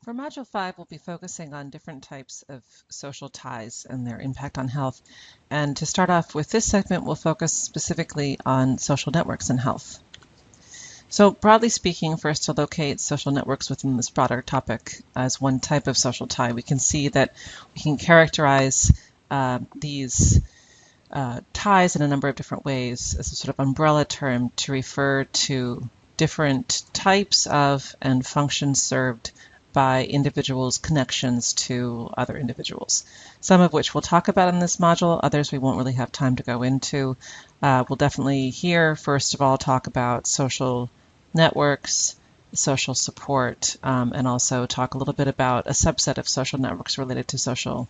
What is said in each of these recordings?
For Module 5, we'll be focusing on different types of social ties and their impact on health. And to start off with this segment, we'll focus specifically on social networks and health. So broadly speaking, first to locate social networks within this broader topic as one type of social tie, we can see that we can characterize these ties in a number of different ways as a sort of umbrella term to refer to different types of and functions served by individuals' connections to other individuals, some of which we'll talk about in this module, others we won't really have time to go into. We'll definitely here, first of all, talk about social networks, social support, and also talk a little bit about a subset of social networks related to social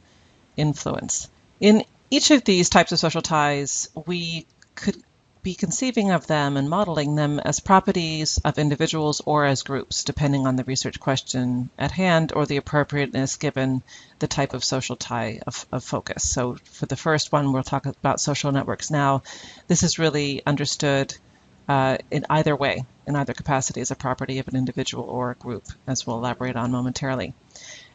influence. In each of these types of social ties, we could be conceiving of them and modeling them as properties of individuals or as groups, depending on the research question at hand or the appropriateness given the type of social tie of focus. So for the first one, we'll talk about social networks now. This is really understood in either way, in either capacity as a property of an individual or a group, as we'll elaborate on momentarily.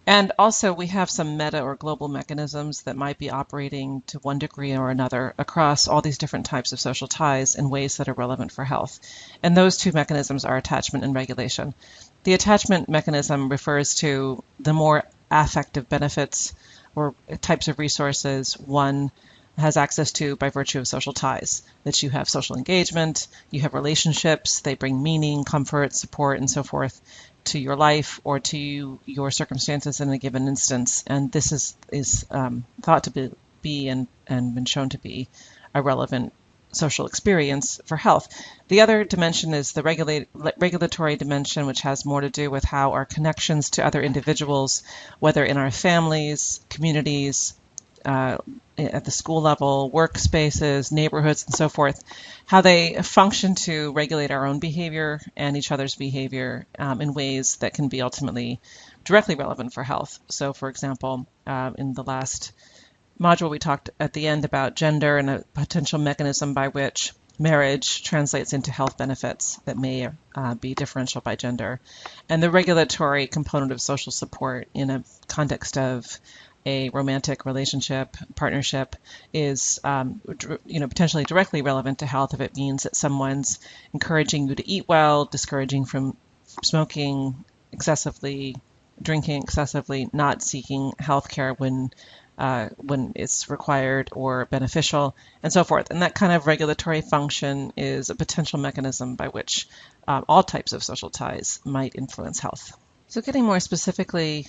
And also we have some meta or global mechanisms that might be operating to one degree or another across all these different types of social ties in ways that are relevant for health. And those two mechanisms are attachment and regulation. The attachment mechanism refers to the more affective benefits or types of resources one has access to by virtue of social ties, that you have social engagement, you have relationships, they bring meaning, comfort, support, and so forth to your life or to your circumstances in a given instance. And this is thought to be and been shown to be a relevant social experience for health. The other dimension is the regulatory dimension, which has more to do with how our connections to other individuals, whether in our families, communities, at the school level, workspaces, neighborhoods, and so forth, how they function to regulate our own behavior and each other's behavior in ways that can be ultimately directly relevant for health. So, for example, in the last module, we talked at the end about gender and a potential mechanism by which marriage translates into health benefits that may be differential by gender, and the regulatory component of social support in a context of a romantic relationship, partnership, is potentially directly relevant to health if it means that someone's encouraging you to eat well, discouraging from smoking excessively, drinking excessively, not seeking health care when it's required or beneficial, and so forth. And that kind of regulatory function is a potential mechanism by which all types of social ties might influence health. So getting more specifically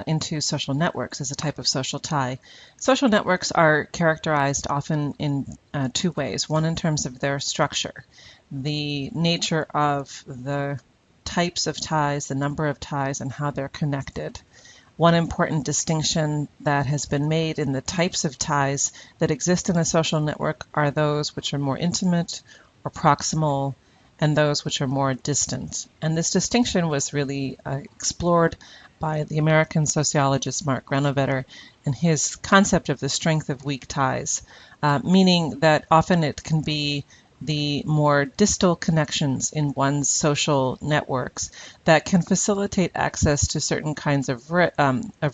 into social networks as a type of social tie. Social networks are characterized often in two ways. One in terms of their structure, the nature of the types of ties, the number of ties, and how they're connected. One important distinction that has been made in the types of ties that exist in a social network are those which are more intimate or proximal, and those which are more distant. And this distinction was really explored by the American sociologist Mark Granovetter and his concept of the strength of weak ties, meaning that often it can be the more distal connections in one's social networks that can facilitate access to certain kinds of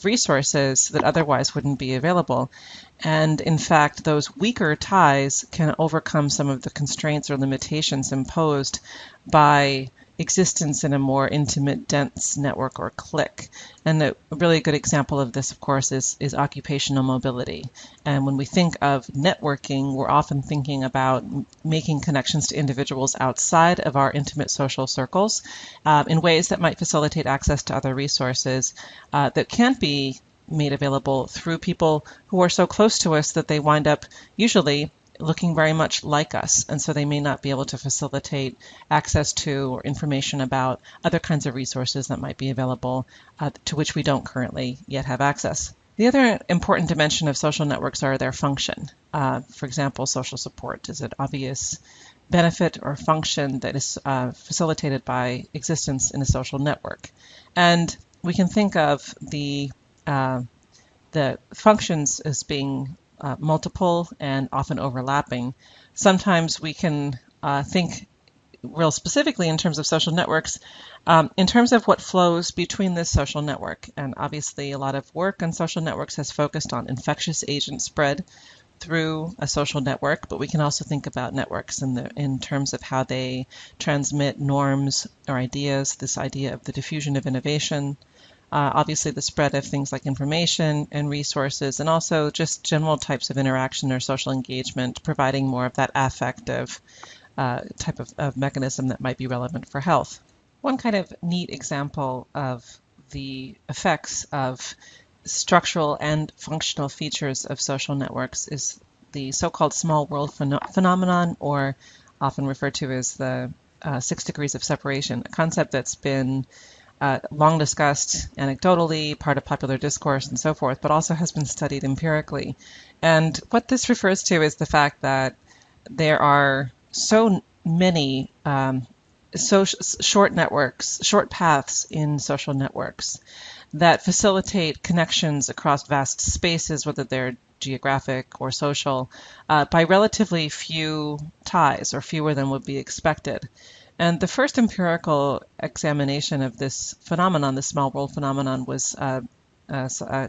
resources that otherwise wouldn't be available. And in fact, those weaker ties can overcome some of the constraints or limitations imposed by existence in a more intimate, dense network or clique. And a really good example of this, of course, is occupational mobility. And when we think of networking, we're often thinking about making connections to individuals outside of our intimate social circles in ways that might facilitate access to other resources that can't be made available through people who are so close to us that they wind up usually looking very much like us, and so they may not be able to facilitate access to or information about other kinds of resources that might be available to which we don't currently yet have access. The other important dimension of social networks are their function. For example, social support is an obvious benefit or function that is facilitated by existence in a social network. And we can think of the functions as being multiple and often overlapping. Sometimes we can think real specifically in terms of social networks, in terms of what flows between this social network. And obviously a lot of work on social networks has focused on infectious agent spread through a social network, but we can also think about networks in terms of how they transmit norms or ideas, this idea of the diffusion of innovation, obviously the spread of things like information and resources, and also just general types of interaction or social engagement, providing more of that affective type of mechanism that might be relevant for health. One kind of neat example of the effects of structural and functional features of social networks is the so-called small world phenomenon, or often referred to as the 6 degrees of separation, a concept that's been long discussed anecdotally, part of popular discourse and so forth, but also has been studied empirically. And what this refers to is the fact that there are so many short networks, short paths in social networks that facilitate connections across vast spaces, whether they're geographic or social, by relatively few ties, or fewer than would be expected. And the first empirical examination of this phenomenon, the small world phenomenon, was an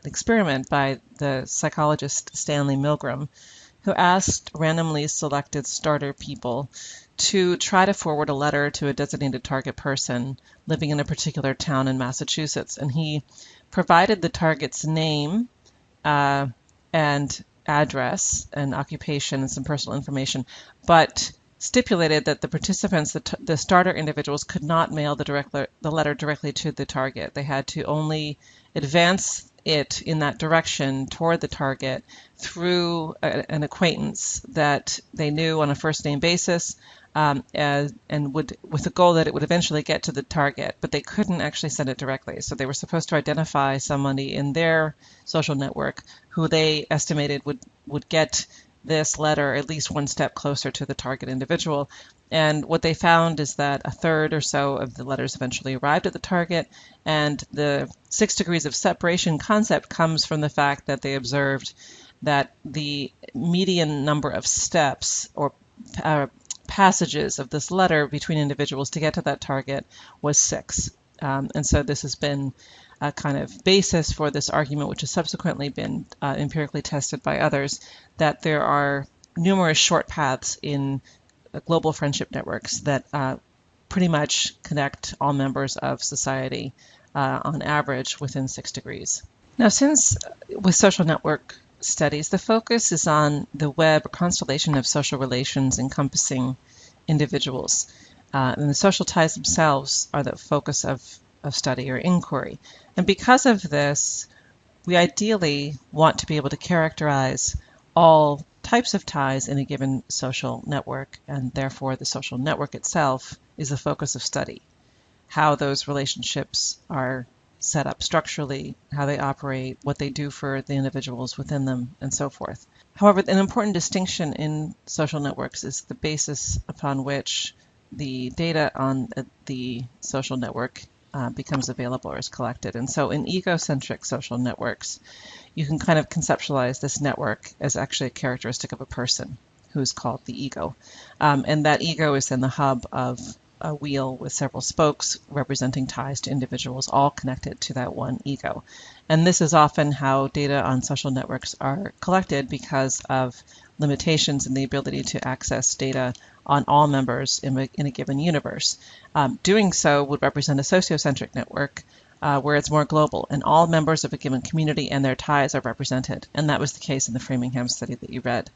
experiment by the psychologist Stanley Milgram, who asked randomly selected starter people to try to forward a letter to a designated target person living in a particular town in Massachusetts. And he provided the target's name and address and occupation and some personal information, but stipulated that the participants, the starter individuals, could not mail the letter directly to the target. They had to only advance it in that direction toward the target through an acquaintance that they knew on a first name basis, and would, with the goal that it would eventually get to the target, but they couldn't actually send it directly. So they were supposed to identify somebody in their social network who they estimated would get this letter at least one step closer to the target individual. And what they found is that a third or so of the letters eventually arrived at the target. And the 6 degrees of separation concept comes from the fact that they observed that the median number of steps or passages of this letter between individuals to get to that target was 6. And so this has been a kind of basis for this argument, which has subsequently been empirically tested by others, that there are numerous short paths in global friendship networks that pretty much connect all members of society on average within 6 degrees. Now, since with social network studies, the focus is on the web or constellation of social relations encompassing individuals, and the social ties themselves are the focus of study or inquiry. And because of this, we ideally want to be able to characterize all types of ties in a given social network, and therefore the social network itself is the focus of study. How those relationships are set up structurally, how they operate, what they do for the individuals within them, and so forth. However, an important distinction in social networks is the basis upon which the data on the social network becomes available or is collected. And so in egocentric social networks, you can kind of conceptualize this network as actually a characteristic of a person who is called the ego. And that ego is then the hub of a wheel with several spokes representing ties to individuals, all connected to that one ego. And this is often how data on social networks are collected because of limitations in the ability to access data on all members in a given universe. Doing so would represent a sociocentric network where it's more global, and all members of a given community and their ties are represented. And that was the case in the Framingham study that you read.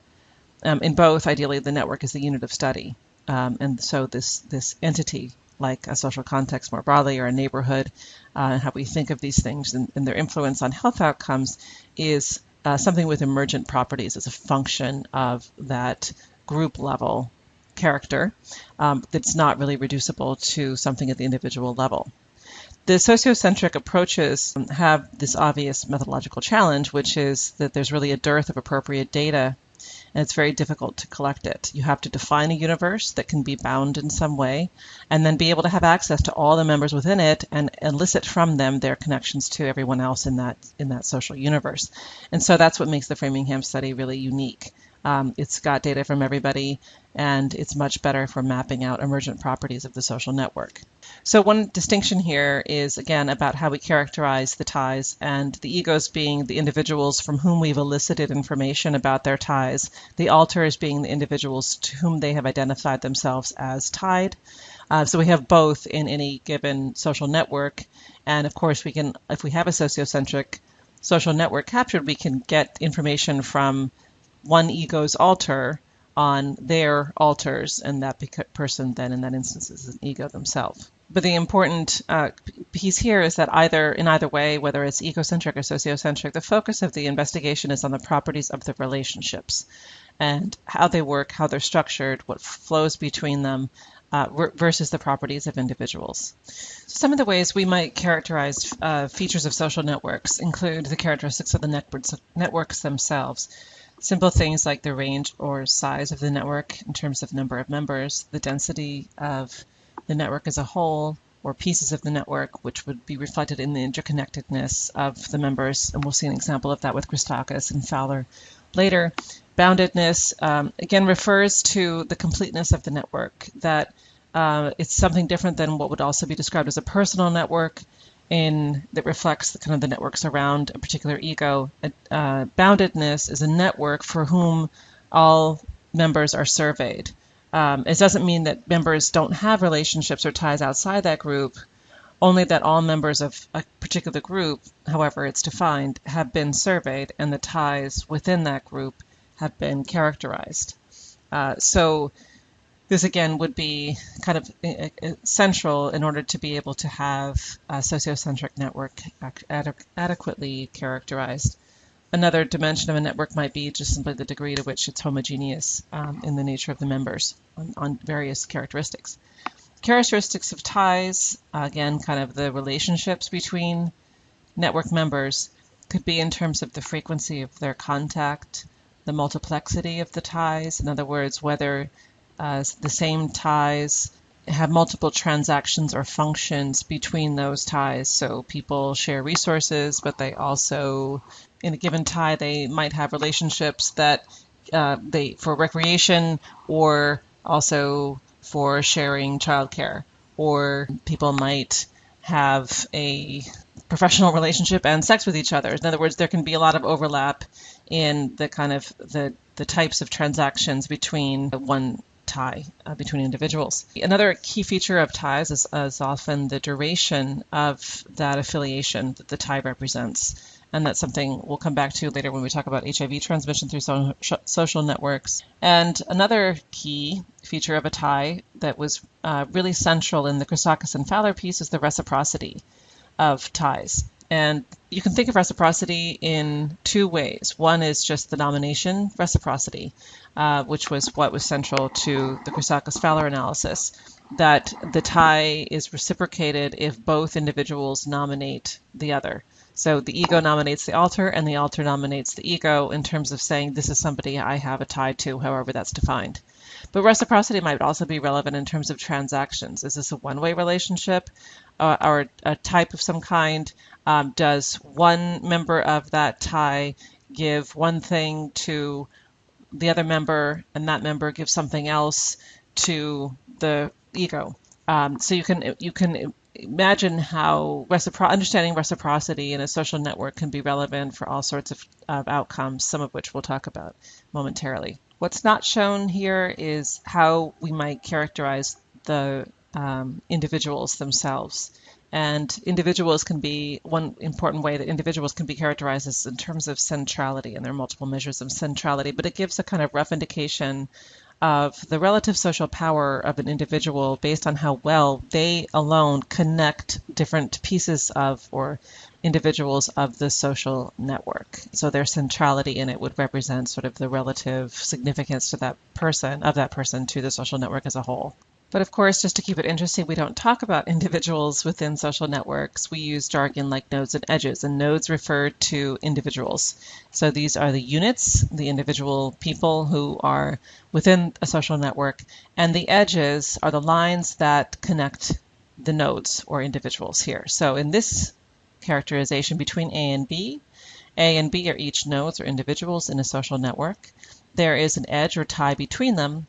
In both, ideally, the network is the unit of study. And so this entity, like a social context more broadly, or a neighborhood, and how we think of these things and their influence on health outcomes, is something with emergent properties as a function of that group level character that's not really reducible to something at the individual level. The sociocentric approaches have this obvious methodological challenge, which is that there's really a dearth of appropriate data, and it's very difficult to collect it. You have to define a universe that can be bound in some way, and then be able to have access to all the members within it and elicit from them their connections to everyone else in that social universe. And so that's what makes the Framingham study really unique. It's got data from everybody, and it's much better for mapping out emergent properties of the social network. So one distinction here is, again, about how we characterize the ties, and the egos being the individuals from whom we've elicited information about their ties, the alters being the individuals to whom they have identified themselves as tied. So we have both in any given social network, and of course we can, if we have a sociocentric social network captured, we can get information from one ego's alter on their alters, and that person then in that instance is an ego themselves. But the important piece here is that in either way, whether it's egocentric or sociocentric, the focus of the investigation is on the properties of the relationships and how they work, how they're structured, what flows between them, versus the properties of individuals. Some of the ways we might characterize features of social networks include the characteristics of the networks themselves. Simple things like the range or size of the network in terms of number of members, the density of the network as a whole, or pieces of the network, which would be reflected in the interconnectedness of the members. And we'll see an example of that with Christakis and Fowler later. Boundedness, again, refers to the completeness of the network, that it's something different than what would also be described as a personal network that reflects the networks around a particular ego. Boundedness is a network for whom all members are surveyed. It doesn't mean that members don't have relationships or ties outside that group, only that all members of a particular group, however it's defined, have been surveyed and the ties within that group have been characterized. So this again would be kind of central in order to be able to have a sociocentric network adequately characterized. Another dimension of a network might be just simply the degree to which it's homogeneous in the nature of the members on various characteristics. Characteristics of ties, again, kind of the relationships between network members, could be in terms of the frequency of their contact, the multiplexity of the ties, in other words, whether the same ties have multiple transactions or functions between those ties. So people share resources, but they also, in a given tie, they might have relationships that for recreation or also for sharing childcare, or people might have a professional relationship and sex with each other. In other words, there can be a lot of overlap in the kind of the types of transactions between one tie between individuals. Another key feature of ties is often the duration of that affiliation that the tie represents. And that's something we'll come back to later when we talk about HIV transmission through social networks. And another key feature of a tie that was really central in the Christakis and Fowler piece is the reciprocity of ties. And you can think of reciprocity in two ways. One is just the nomination reciprocity, which was what was central to the Christakis-Fowler analysis, that the tie is reciprocated if both individuals nominate the other. So the ego nominates the alter and the alter nominates the ego in terms of saying this is somebody I have a tie to, however that's defined. But reciprocity might also be relevant in terms of transactions. Is this a one-way relationship or a type of some kind? Does one member of that tie give one thing to the other member and that member gives something else to the ego? So you can imagine how understanding reciprocity in a social network can be relevant for all sorts of outcomes, some of which we'll talk about momentarily. What's not shown here is how we might characterize the individuals themselves. And individuals can be, one important way that individuals can be characterized is in terms of centrality, and there are multiple measures of centrality, but it gives a kind of rough indication of the relative social power of an individual based on how well they alone connect different pieces of or individuals of the social network. So their centrality in it would represent sort of the relative significance to that person to the social network as a whole. But of course, just to keep it interesting, we don't talk about individuals within social networks. We use jargon like nodes and edges, and nodes refer to individuals. So these are the units, the individual people who are within a social network, and the edges are the lines that connect the nodes or individuals here. So in this characterization between A and B are each nodes or individuals in a social network. there is an edge or tie between them.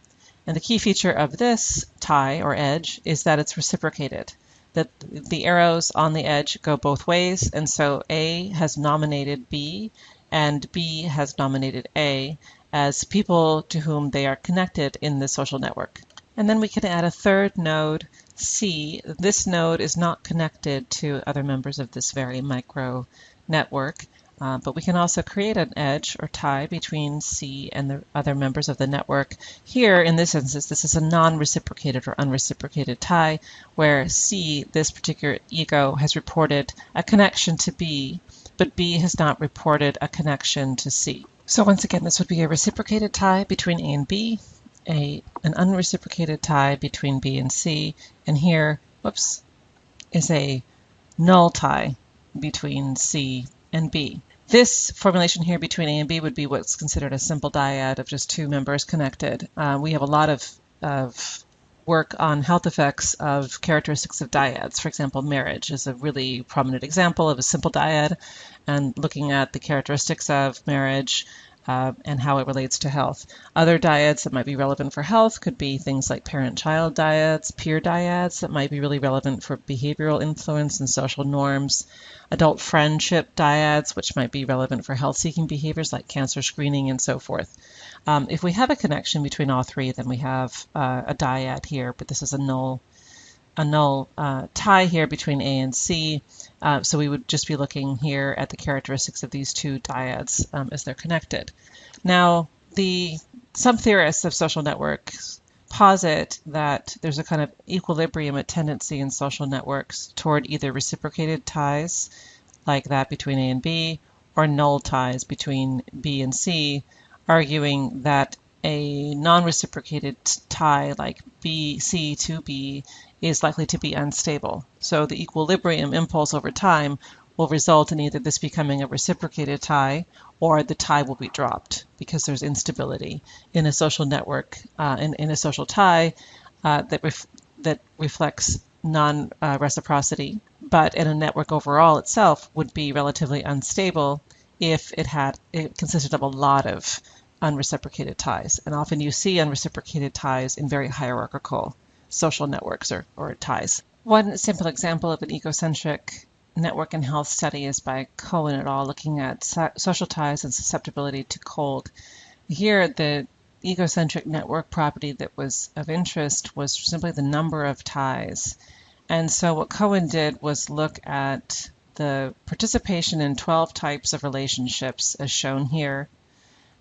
And the key feature of this tie or edge is that it's reciprocated, that the arrows on the edge go both ways, and so A has nominated B and B has nominated A as people to whom they are connected in the social network. And then we can add a third node, C. This node is not connected to other members of this very micro network, but we can also create an edge or tie between C and the other members of the network. Here, in this instance, this is a non-reciprocated or unreciprocated tie, where C, this particular ego, has reported a connection to B, but B has not reported a connection to C. So once again, this would be a reciprocated tie between A and B, an unreciprocated tie between B and C, and here, whoops, is a null tie between C and B. This formulation here between A and B would be what's considered a simple dyad of just two members connected. We have a lot of work on health effects of characteristics of dyads. For example, marriage is a really prominent example of a simple dyad, and looking at the characteristics of marriage and how it relates to health. Other dyads that might be relevant for health could be things like parent-child dyads, peer dyads that might be really relevant for behavioral influence and social norms, adult friendship dyads, which might be relevant for health-seeking behaviors like cancer screening and so forth. If we have a connection between all three, then we have a dyad here, but this is a null tie here between A and C. So we would just be looking here at the characteristics of these two dyads as they're connected. Now, some theorists of social networks posit that there's a kind of equilibrium, a tendency in social networks toward either reciprocated ties, like that between A and B, or null ties between B and C, arguing that a non-reciprocated tie like C to B is likely to be unstable. So the equilibrium impulse over time will result in either this becoming a reciprocated tie or the tie will be dropped because there's instability in a social network, in a social tie that reflects non-reciprocity, but in a network overall itself would be relatively unstable if it consisted of a lot of unreciprocated ties. And often you see unreciprocated ties in very hierarchical social networks or ties. One simple example of an egocentric network and health study is by Cohen et al. Looking at social ties and susceptibility to cold. Here, the egocentric network property that was of interest was simply the number of ties. And so what Cohen did was look at the participation in 12 types of relationships as shown here.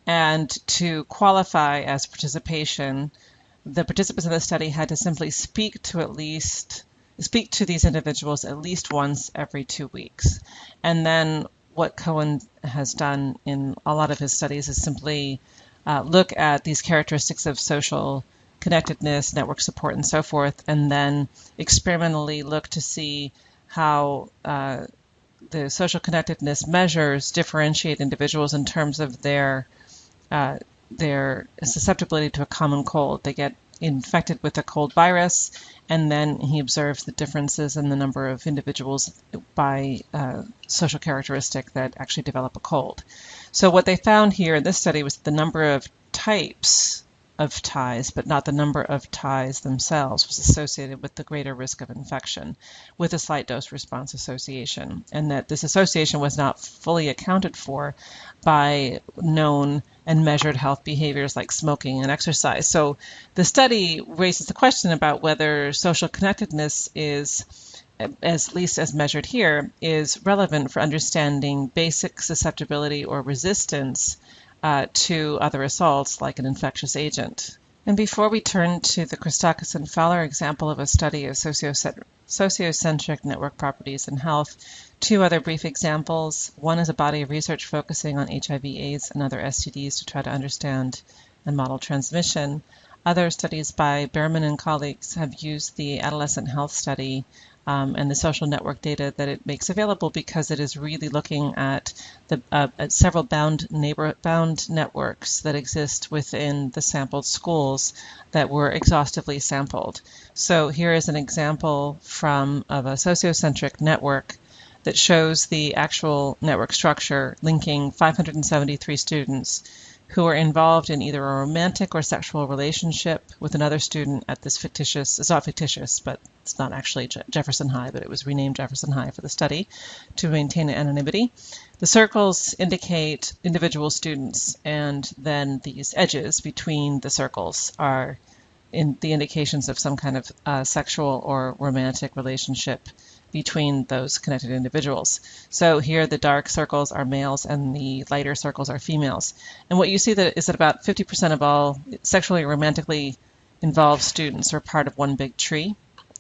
And to qualify as participation, the participants in the study had to simply speak to these individuals at least once every 2 weeks. And then what Cohen has done in a lot of his studies is simply look at these characteristics of social connectedness, network support, and so forth, and then experimentally look to see how the social connectedness measures differentiate individuals in terms of their susceptibility to a common cold. They get infected with a cold virus, and then he observes the differences in the number of individuals by social characteristic that actually develop a cold. So what they found here in this study was the number of types of ties, but not the number of ties themselves, was associated with the greater risk of infection with a slight dose response association, and that this association was not fully accounted for by known and measured health behaviors like smoking and exercise. So the study raises the question about whether social connectedness is, at least as measured here, is relevant for understanding basic susceptibility or resistance to other assaults like an infectious agent. And before we turn to the Christakis and Fowler example of a study of sociocentric network properties in health, two other brief examples. One is a body of research focusing on HIV/AIDS and other STDs to try to understand and model transmission. Other studies by Behrman and colleagues have used the adolescent health study and the social network data that it makes available because it is really looking at at several bound networks that exist within the sampled schools that were exhaustively sampled. So here is an example of a sociocentric network that shows the actual network structure linking 573 students who are involved in either a romantic or sexual relationship with another student at this fictitious, it's not fictitious, but it's not actually Jefferson High, but it was renamed Jefferson High for the study to maintain anonymity. The circles indicate individual students, and then these edges between the circles are in the indications of some kind of sexual or romantic relationship between those connected individuals. So here the dark circles are males and the lighter circles are females. And what you see is that about 50% of all sexually or romantically involved students are part of one big tree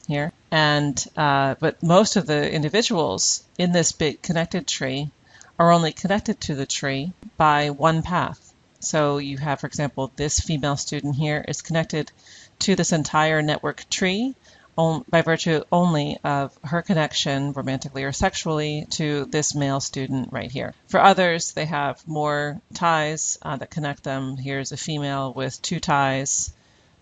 here. And but most of the individuals in this big connected tree are only connected to the tree by one path. So you have, for example, this female student here is connected to this entire network tree by virtue only of her connection, romantically or sexually, to this male student right here. For others, they have more ties that connect them. Here's a female with 2 ties,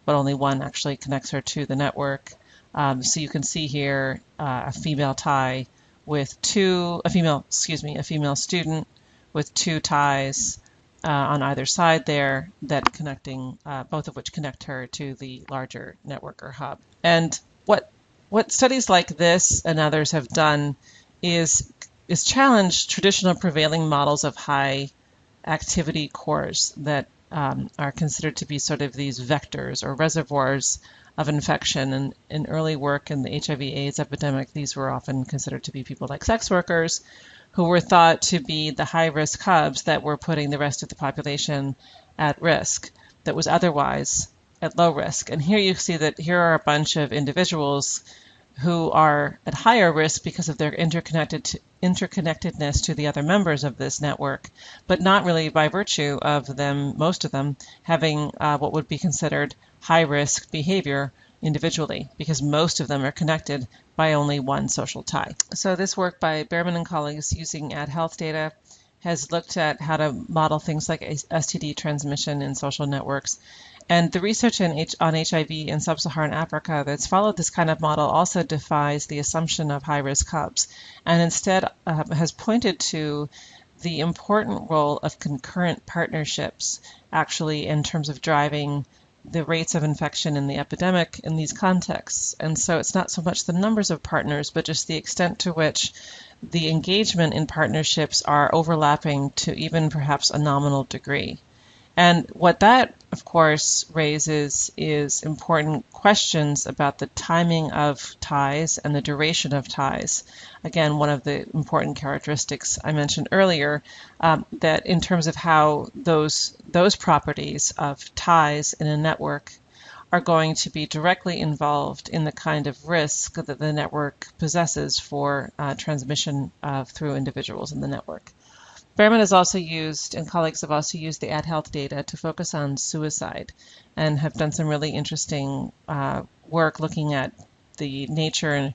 but only one actually connects her to the network. So you can see here a female tie with a female student with 2 ties on either side there, that connecting, both of which connect her to the larger network or hub. And what studies like this and others have done is challenge traditional prevailing models of high activity cores that are considered to be sort of these vectors or reservoirs of infection. And in early work in the HIV/AIDS epidemic, these were often considered to be people like sex workers, who were thought to be the high-risk hubs that were putting the rest of the population at risk, that was otherwise at low risk. And here you see that here are a bunch of individuals who are at higher risk because of their interconnectedness to the other members of this network, but not really by virtue of them, most of them, having what would be considered high-risk behavior individually, because most of them are connected by only one social tie. So this work by Behrman and colleagues using AdHealth data has looked at how to model things like STD transmission in social networks. And the research on HIV in sub-Saharan Africa that's followed this kind of model also defies the assumption of high-risk hubs, and instead has pointed to the important role of concurrent partnerships, actually, in terms of driving the rates of infection in the epidemic in these contexts. And so it's not so much the numbers of partners, but just the extent to which the engagement in partnerships are overlapping to even perhaps a nominal degree. And what that, of course, raises is important questions about the timing of ties and the duration of ties. Again, one of the important characteristics I mentioned earlier, that in terms of how those properties of ties in a network are going to be directly involved in the kind of risk that the network possesses for transmission through individuals in the network. Behrman has also used, and colleagues have also used, the AdHealth data to focus on suicide and have done some really interesting work looking at the nature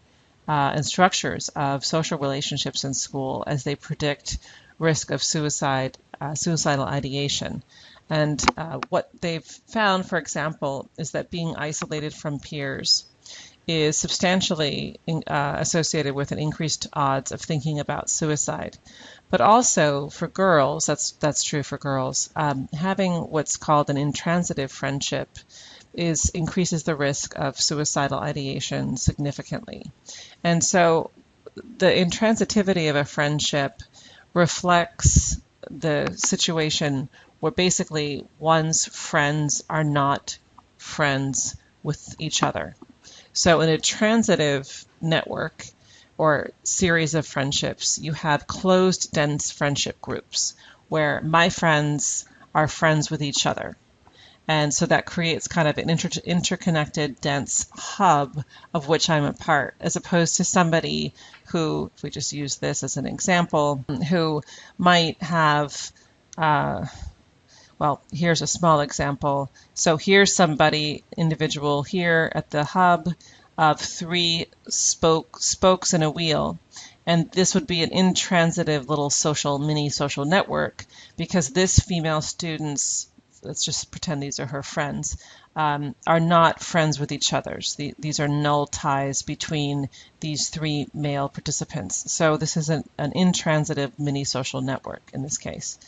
and structures of social relationships in school as they predict risk of suicidal ideation. And what they've found, for example, is that being isolated from peers is substantially associated with an increased odds of thinking about suicide. But also for girls, that's true for girls, having what's called an intransitive friendship increases the risk of suicidal ideation significantly. And so the intransitivity of a friendship reflects the situation where basically one's friends are not friends with each other. So in a transitive network or series of friendships, you have closed, dense friendship groups where my friends are friends with each other. And so that creates kind of an interconnected, dense hub of which I'm a part, as opposed to somebody who, if we just use this as an example, who might have, well, here's a small example. So here's somebody, individual here at the hub of 3 spokes in a wheel. And this would be an intransitive little mini social network, because this female students, let's just pretend these are her friends, are not friends with each other. These are null ties between these 3 male participants. So this is an intransitive mini social network in this case.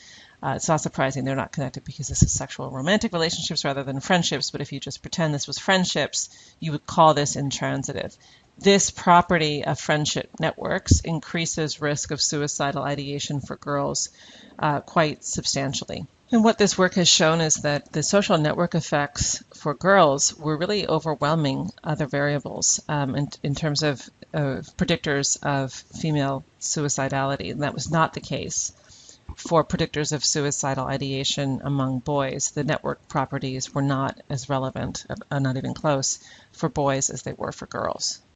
It's not surprising they're not connected because this is sexual romantic relationships rather than friendships, but if you just pretend this was friendships, you would call this intransitive. This property of friendship networks increases risk of suicidal ideation for girls quite substantially. And what this work has shown is that the social network effects for girls were really overwhelming other variables in terms of predictors of female suicidality. And that was not the case for predictors of suicidal ideation among boys. The network properties were not as relevant, not even close, for boys as they were for girls.